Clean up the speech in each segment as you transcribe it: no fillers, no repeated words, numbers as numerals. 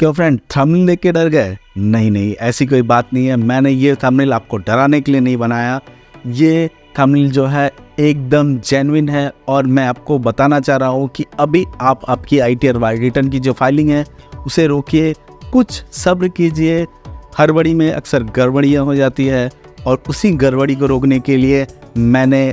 क्यों friend, thumbnail देख के डर गए? नहीं, ऐसी कोई बात नहीं है। मैंने ये थंबनेल आपको डराने के लिए नहीं बनाया। ये थंबनेल जो है एकदम जेन्युइन है और मैं आपको बताना चाह रहा हूँ कि अभी आप आपकी ITR रिटर्न की जो फाइलिंग है उसे रोकिए, कुछ सब्र कीजिए। हड़बड़ी में अक्सर गड़बड़ियाँ हो जाती है और उसी गड़बड़ी को रोकने के लिए मैंने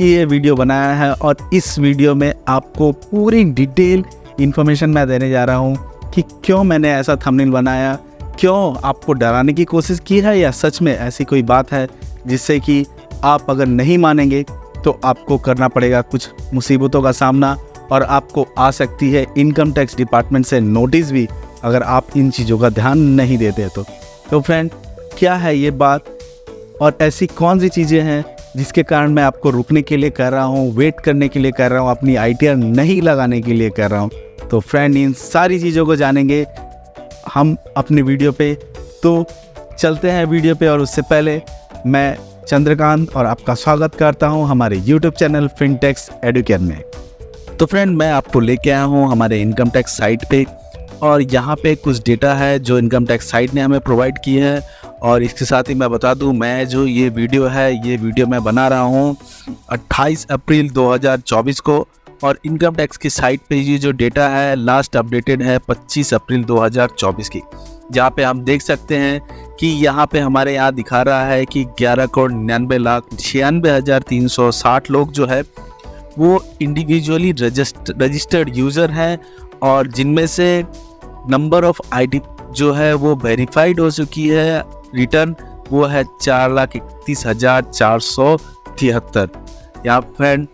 ये वीडियो बनाया है और इस वीडियो में आपको पूरी डिटेल इन्फॉर्मेशन मैं देने जा रहा हूँ कि क्यों मैंने ऐसा थंबनेल बनाया, क्यों आपको डराने की कोशिश की है या सच में ऐसी कोई बात है जिससे कि आप अगर नहीं मानेंगे तो आपको करना पड़ेगा कुछ मुसीबतों का सामना और आपको आ सकती है इनकम टैक्स डिपार्टमेंट से नोटिस भी अगर आप इन चीज़ों का ध्यान नहीं देते तो फ्रेंड, क्या है ये बात और ऐसी कौन सी चीज़ें हैं जिसके कारण मैं आपको रुकने के लिए कर रहा हूँ, वेट करने के लिए कर रहा हूँ, अपनी ITR नहीं लगाने के लिए कर रहा हूँ। तो फ्रेंड, इन सारी चीज़ों को जानेंगे हम अपने वीडियो पे। तो चलते हैं वीडियो पे और उससे पहले मैं चंद्रकांत और आपका स्वागत करता हूं हमारे YouTube चैनल फिनटेक्स एडुकेयर में। तो फ्रेंड, मैं आपको लेके आया हूं हमारे इनकम टैक्स साइट पे और यहाँ पे कुछ डेटा है जो इनकम टैक्स साइट ने हमें प्रोवाइड की है। और इसके साथ ही मैं बता दूं, मैं जो ये वीडियो मैं बना रहा हूँ 28 अप्रैल 2024 को और इनकम टैक्स की साइट पे ये जो डेटा है लास्ट अपडेटेड है 25 अप्रैल 2024 की, जहाँ पे हम देख सकते हैं कि यहाँ पे हमारे यहाँ दिखा रहा है कि 11,99,96,360 लोग जो है वो इंडिविजुअली रजिस्टर्ड यूज़र हैं और जिनमें से नंबर ऑफ ID जो है वो वेरीफाइड हो चुकी है रिटर्न, वो है 4,31,473। यहाँ फ्रेंड,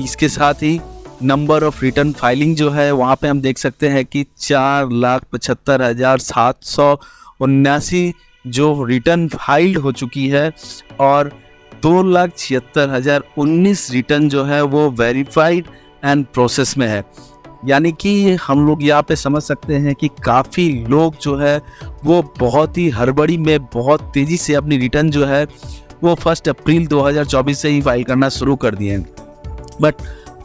इसके साथ ही नंबर ऑफ रिटर्न फाइलिंग जो है वहाँ पे हम देख सकते हैं कि 4,75,779 जो रिटर्न फाइल्ड हो चुकी है और 2,76,019 रिटर्न जो है वो वेरीफाइड एंड प्रोसेस में है। यानी कि हम लोग यहाँ पे समझ सकते हैं कि काफ़ी लोग जो है वो बहुत ही हड़बड़ी में बहुत तेज़ी से अपनी रिटर्न जो है वो 1 अप्रैल 2024 से ही फाइल करना शुरू कर दिए हैं। बट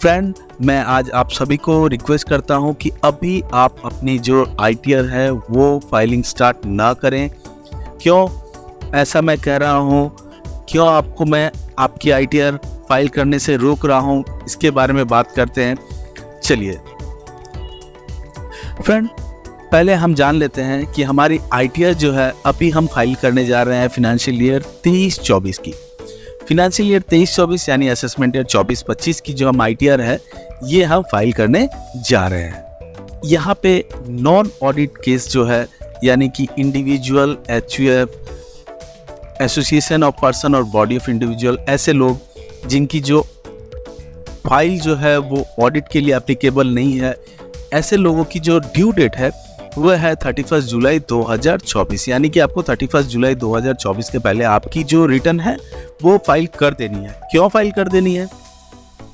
फ्रेंड, मैं आज आप सभी को रिक्वेस्ट करता हूं कि अभी आप अपनी जो ITR है वो फाइलिंग स्टार्ट ना करें। क्यों ऐसा मैं कह रहा हूं, क्यों आपको मैं आपकी ITR फाइल करने से रोक रहा हूं, इसके बारे में बात करते हैं। चलिए फ्रेंड, पहले हम जान लेते हैं कि हमारी ITR जो है अभी हम फाइल करने जा रहे हैं फाइनेंशियल ईयर 23-24 की। फिनेंशियल ईयर 23-24 यानी असेसमेंट ईयर 24-25 की जो हम ITR है ये हम फाइल करने जा रहे हैं। यहाँ पे नॉन ऑडिट केस जो है यानी कि individual, HUF, association of person और बॉडी ऑफ इंडिविजुअल, ऐसे लोग जिनकी जो फाइल जो है वो ऑडिट के लिए एप्लीकेबल नहीं है, ऐसे लोगों की जो ड्यू डेट है वो है 31 जुलाई 2024। यानी कि आपको 31 जुलाई 2024 के पहले आपकी जो रिटर्न है वो फाइल कर देनी है। क्यों फाइल कर देनी है?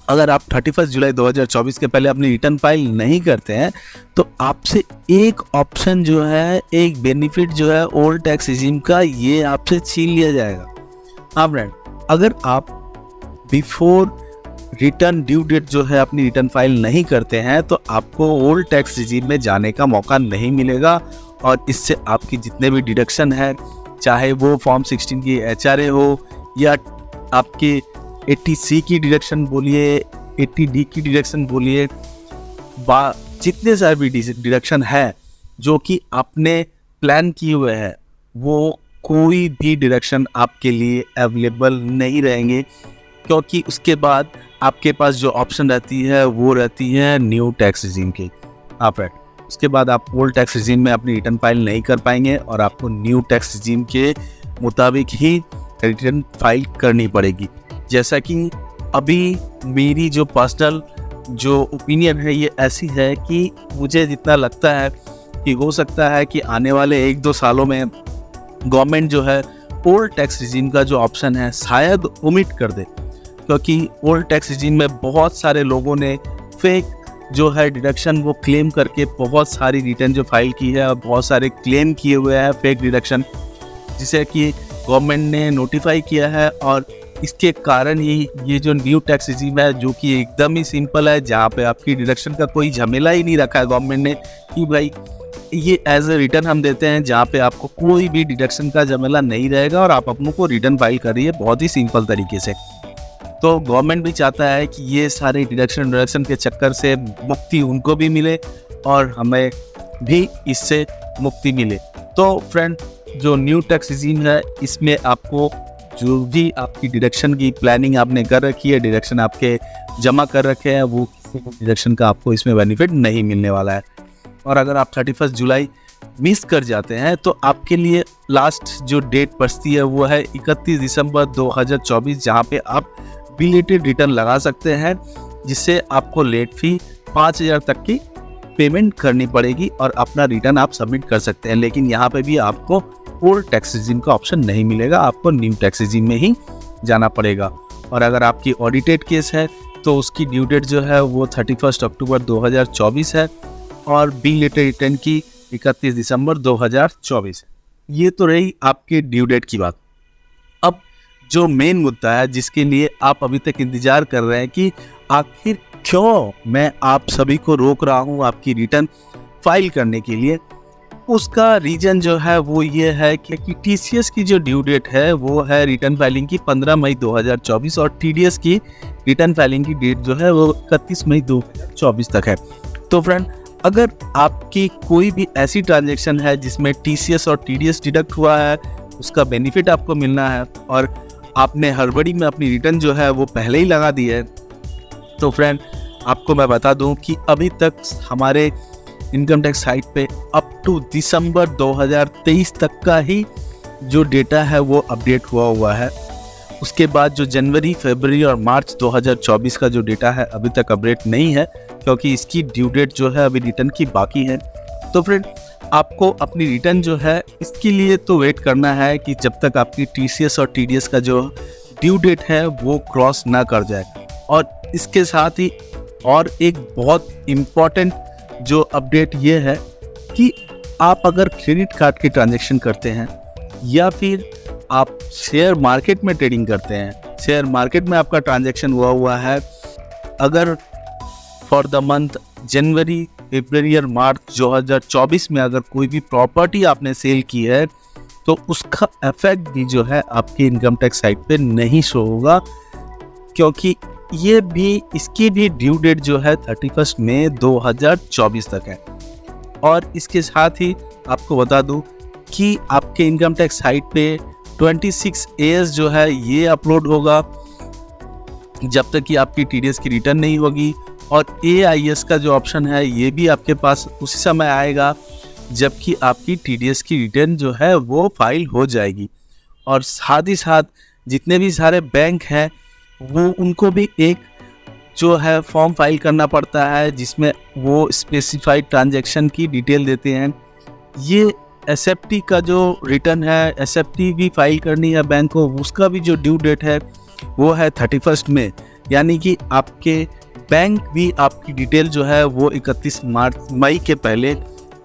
अगर आप 31 जुलाई 2024 के पहले अपनी रिटर्न फाइल नहीं करते हैं तो आपसे एक ऑप्शन जो है, एक बेनिफिट जो है ओल्ड टैक्स रिजीम का, ये आपसे छीन लिया जाएगा। हाँ फ्रेंड, अगर आप बिफोर रिटर्न ड्यू डेट जो है अपनी रिटर्न फाइल नहीं करते हैं तो आपको ओल्ड टैक्स रिजीम में जाने का मौका नहीं मिलेगा और इससे आपकी जितने भी डिडक्शन है, चाहे वो फॉर्म 16 की HRA हो या आपके 80C की डिडक्शन बोलिए, 80D की डिडक्शन बोलिए, जितने सारे भी डिडक्शन है जो कि आपने प्लान किए हुए हैं, वो कोई भी डिडक्शन आपके लिए अवेलेबल नहीं रहेंगे, क्योंकि उसके बाद आपके पास जो ऑप्शन रहती है वो रहती है न्यू टैक्स रिजीम की। आप उसके बाद आप ओल्ड टैक्स रिजीम में अपनी रिटर्न फाइल नहीं कर पाएंगे और आपको न्यू टैक्स रिजीम के मुताबिक ही रिटर्न फाइल करनी पड़ेगी। जैसा कि अभी मेरी जो पर्सनल जो ओपिनियन है ये ऐसी है कि मुझे जितना लगता है कि हो सकता है कि आने वाले 1-2 सालों में गवर्नमेंट जो है ओल्ड टैक्स रिजीम का जो ऑप्शन है शायद ओमिट कर दे, क्योंकि ओल्ड टैक्स रिजीम में बहुत सारे लोगों ने फेक जो है डिडक्शन वो क्लेम करके बहुत सारी रिटर्न जो फाइल की है और बहुत सारे क्लेम किए हुए हैं फेक डिडक्शन, जिसे कि गवर्नमेंट ने नोटिफाई किया है और इसके कारण ही ये जो न्यू टैक्स रिजीम है, जो कि एकदम ही सिंपल है, जहाँ पे आपकी डिडक्शन का कोई झमेला ही नहीं रखा है गवर्नमेंट ने कि भाई ये एज ए रिटर्न हम देते हैं, जहाँ पे आपको कोई भी डिडक्शन का झमेला नहीं रहेगा और आप अपनों को रिटर्न फाइल करिए बहुत ही सिंपल तरीके से। तो गवर्नमेंट भी चाहता है कि ये सारे डिडक्शन के चक्कर से मुक्ति उनको भी मिले और हमें भी इससे मुक्ति मिले। तो फ्रेंड, जो न्यू टैक्स रिजीम है, इसमें आपको जो भी आपकी डिडक्शन की प्लानिंग आपने कर रखी है, डिडक्शन आपके जमा कर रखे हैं, वो किसी भी डिडक्शन का आपको इसमें बेनिफिट नहीं मिलने वाला है। और अगर आप 31 जुलाई मिस कर जाते हैं तो आपके लिए लास्ट जो डेट बचती है वो है 31 दिसंबर 2024, जहाँ पे आप बिलेटेड रिटर्न लगा सकते हैं, जिससे आपको लेट फी 5,000 तक की पेमेंट करनी पड़ेगी और अपना रिटर्न आप सबमिट कर सकते हैं। लेकिन यहाँ पे भी आपको ओल्ड टैक्स रिजीम का ऑप्शन नहीं मिलेगा, आपको न्यू टैक्स रिजीम में ही जाना पड़ेगा। और अगर आपकी ऑडिटेड केस है तो उसकी ड्यू डेट जो है वो 31 अक्टूबर 2024 है और बिलेटेड रिटर्न की 31 दिसंबर 2024। ये तो रही आपके ड्यू डेट की बात। अब जो मेन मुद्दा है जिसके लिए आप अभी तक इंतजार कर रहे हैं कि आखिर क्यों मैं आप सभी को रोक रहा हूं आपकी रिटर्न फाइल करने के लिए, उसका रीजन जो है वो ये है कि टीसीएस की जो ड्यू डेट है वो है रिटर्न फाइलिंग की 15 मई 2024 और टीडीएस की रिटर्न फाइलिंग की डेट जो है वो 31 मई 2024 तक है। तो फ्रेंड, अगर आपकी कोई भी ऐसी ट्रांजैक्शन है जिसमें टीसीएस और टीडीएस डिडक्ट हुआ है, उसका बेनिफिट आपको मिलना है और आपने हड़बड़ी में अपनी रिटर्न जो है वो पहले ही लगा दी है, तो फ्रेंड आपको मैं बता दूं कि अभी तक हमारे इनकम टैक्स साइट पे अप टू दिसंबर 2023 तक का ही जो डेटा है वो अपडेट हुआ है। उसके बाद जो जनवरी, फरवरी और मार्च 2024 का जो डेटा है अभी तक अपडेट नहीं है, क्योंकि इसकी ड्यू डेट जो है अभी रिटर्न की बाकी है। तो फ्रेंड, आपको अपनी रिटर्न जो है इसके लिए तो वेट करना है कि जब तक आपकी टीसीएस और टीडीएस का जो ड्यू डेट है वो क्रॉस ना कर जाए। और इसके साथ ही और एक बहुत इम्पॉर्टेंट जो अपडेट ये है कि आप अगर क्रेडिट कार्ड की ट्रांजैक्शन करते हैं या फिर आप शेयर मार्केट में ट्रेडिंग करते हैं, शेयर मार्केट में आपका ट्रांजैक्शन हुआ है, अगर फॉर द मंथ जनवरी, फरवरी और मार्च 2024 में अगर कोई भी प्रॉपर्टी आपने सेल की है तो उसका इफेक्ट भी जो है आपकी इनकम टैक्स साइट पे नहीं शो होगा, क्योंकि इसकी भी ड्यू डेट जो है 31 मई 2024 तक है। और इसके साथ ही आपको बता दूं कि आपके इनकम टैक्स साइट पे 26AS जो है ये अपलोड होगा जब तक कि आपकी टीडीएस की रिटर्न नहीं होगी, और AIS का जो ऑप्शन है ये भी आपके पास उसी समय आएगा जबकि आपकी टीडीएस की रिटर्न जो है वो फाइल हो जाएगी। और साथ ही साथ जितने भी सारे बैंक हैं वो उनको भी एक जो है फॉर्म फाइल करना पड़ता है जिसमें वो स्पेसिफाइड ट्रांजैक्शन की डिटेल देते हैं। ये SFT का जो रिटर्न है, SFT भी फाइल करनी है बैंक को, उसका भी जो ड्यू डेट है वो है 31 मई, यानी कि आपके बैंक भी आपकी डिटेल जो है वो 31 मई के पहले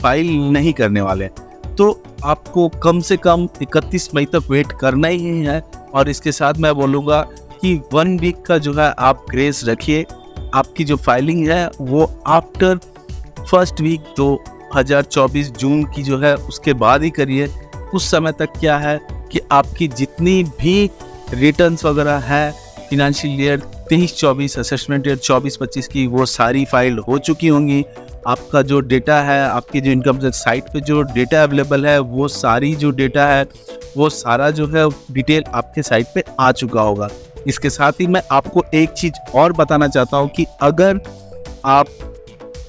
फाइल नहीं करने वाले। तो आपको कम से कम 31 मई तक वेट करना ही है। और इसके साथ मैं बोलूँगा कि 1 वीक का जो है आप ग्रेस रखिए, आपकी जो फाइलिंग है वो आफ्टर फर्स्ट वीक 2024 जून की जो है उसके बाद ही करिए। उस समय तक क्या है कि आपकी जितनी भी रिटर्न्स वगैरह है फिनेंशियल ईयर 23-24, असेसमेंट ईयर 24-25 की, वो सारी फाइल हो चुकी होंगी। आपका जो डेटा है, आपकी जो इनकम टैक्स साइट पे जो डेटा अवेलेबल है, वो सारी जो डेटा है वो सारा जो है डिटेल आपके साइट पे आ चुका होगा। इसके साथ ही मैं आपको एक चीज़ और बताना चाहता हूँ कि अगर आप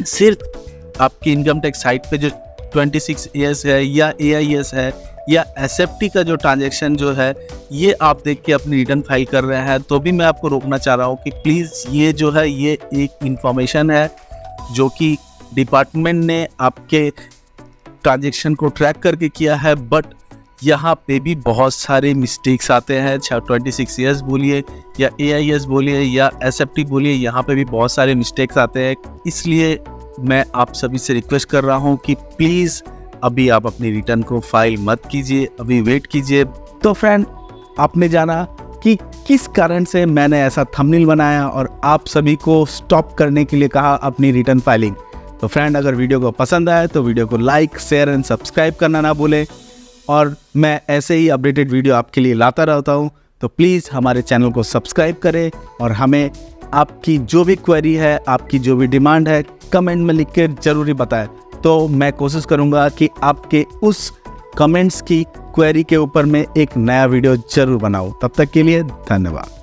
सिर्फ आपकी इनकम टैक्स साइट पे जो 26AS है या AIS है या SFT का जो ट्रांजैक्शन जो है ये आप देख के अपनी रिटर्न फाइल कर रहे हैं, तो भी मैं आपको रोकना चाह रहा हूँ कि प्लीज़ ये जो है ये एक इंफॉर्मेशन है जो कि डिपार्टमेंट ने आपके ट्रांजैक्शन को ट्रैक करके किया है, बट यहाँ पे भी बहुत सारे मिस्टेक्स आते हैं। 26AS बोलिए या AIS बोलिए या SFT बोलिए, यहाँ पे भी बहुत सारे मिस्टेक्स आते हैं। इसलिए मैं आप सभी से रिक्वेस्ट कर रहा हूँ कि प्लीज़ अभी आप अपनी रिटर्न को फाइल मत कीजिए, अभी वेट कीजिए। तो फ्रेंड, आपने जाना कि किस कारण से मैंने ऐसा थंबनेल बनाया और आप सभी को स्टॉप करने के लिए कहा अपनी रिटर्न फाइलिंग। तो फ्रेंड, अगर वीडियो को पसंद आए तो वीडियो को लाइक, शेयर एंड सब्सक्राइब करना ना भूलें। और मैं ऐसे ही अपडेटेड वीडियो आपके लिए लाता रहता हूँ, तो प्लीज़ हमारे चैनल को सब्सक्राइब करें और हमें आपकी जो भी क्वेरी है, आपकी जो भी डिमांड है, कमेंट में लिख कर ज़रूर बताएं। तो मैं कोशिश करूँगा कि आपके उस कमेंट्स की क्वेरी के ऊपर मैं एक नया वीडियो ज़रूर बनाऊँ। तब तक के लिए धन्यवाद।